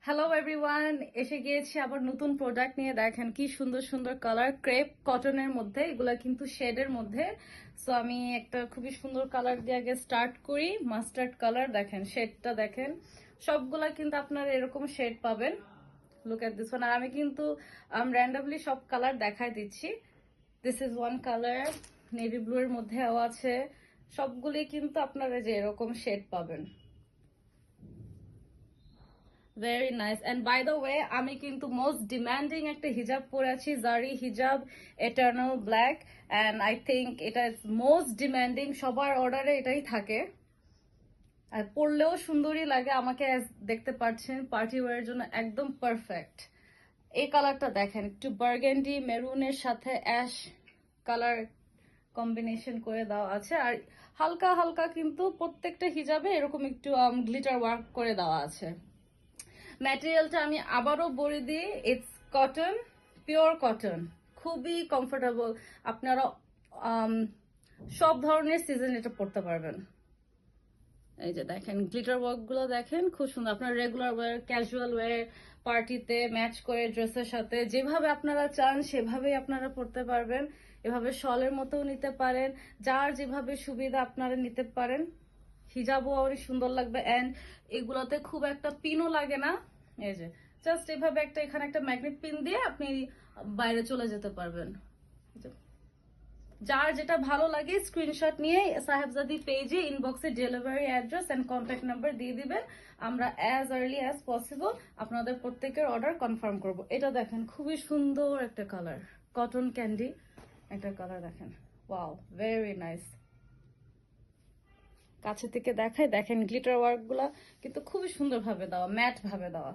Hello everyone, এসে গিয়েছি আবার নতুন প্রোডাক্ট নিয়ে। দেখেন কি সুন্দর সুন্দর কালার, ক্রেপ কটনের মধ্যে, এগুলা কিন্তু শেডের মধ্যে। সো আমি একটা খুবই সুন্দর কালার দিয়ে আগে স্টার্ট করি। মাস্টার্ড কালার, দেখেন শেডটা দেখেন। সবগুলা কিন্তু আপনারা এরকম শেড পাবেন। Look at this one. আর আমি কিন্তু র্যান্ডমলি সব কালার দেখাই দিচ্ছি। This is one colour, navy blue এর মধ্যেও আছে। সবগুলি কিন্তু আপনারা যে এরকম শেড পাবেন। Very nice. And by the way, আমি কিন্তু মোস্ট ডিমান্ডিং একটা হিজাব পরে আছি, জারি হিজাব eternal black. And I think এটা মোস্ট ডিমান্ডিং, সবার অর্ডারে এটাই থাকে। আর পরলেও সুন্দরই লাগে আমাকে, দেখতে পাচ্ছেন পার্টি ওয়ারের জন্য একদম পারফেক্ট। এই কালারটা দেখেন, একটু বার্গেন্ডি মেরুনের সাথে অ্যাশ কালার কম্বিনেশন করে দেওয়া আছে। আর হালকা হালকা কিন্তু প্রত্যেকটা হিজাবে এরকম একটু গ্লিটার ওয়ার্ক করে দেওয়া আছে। ম্যাটেরিয়ালটা আমি আবারও বলে দিই, ইটস কটন, পিওর কটন, খুবই কমফোর্টেবল। আপনারা সব ধরনের সিজন এটা পরতে পারবেন। এই যে দেখেন গ্লিটার ওয়ার্ক গুলো দেখেন, খুব সুন্দর। আপনার রেগুলার ওয়্যার, ক্যাজুয়াল ওয়্যার, পার্টিতে ম্যাচ করে ড্রেসের সাথে যেভাবে আপনারা চান সেভাবেই আপনারা পরতে পারবেন। এভাবে শলের মতো নিতে পারেন, যার যেভাবে সুবিধা আপনারা নিতে পারেন। হিজাবও অনেক সুন্দর লাগবে। অ্যান্ড এগুলোতে খুব একটা পিনও লাগে না। এই যে জাস্ট এভাবে একটা, এখানে একটা ম্যাগনেট পিন দিয়ে আপনি বাইরে চলে যেতে পারবেন। যার যেটা ভালো লাগে স্ক্রিনশট নিয়ে সাহেবজাদি পেজে ইনবক্সে delivery address and contact number দিয়ে দিবেন। আমরা অ্যাজ আর্লি অ্যাজ পসিবল আপনাদের প্রত্যেকের অর্ডার কনফার্ম করব। এটা দেখেন খুবই সুন্দর একটা কালার, কটন ক্যান্ডি একটা কালার দেখেন। Wow, very nice. কাছে থেকে দেখাই, দেখেন গ্লিটার ওয়ার্ক গুলা কিন্তু খুবই সুন্দর ভাবে দেওয়া, ম্যাট ভাবে দেওয়া।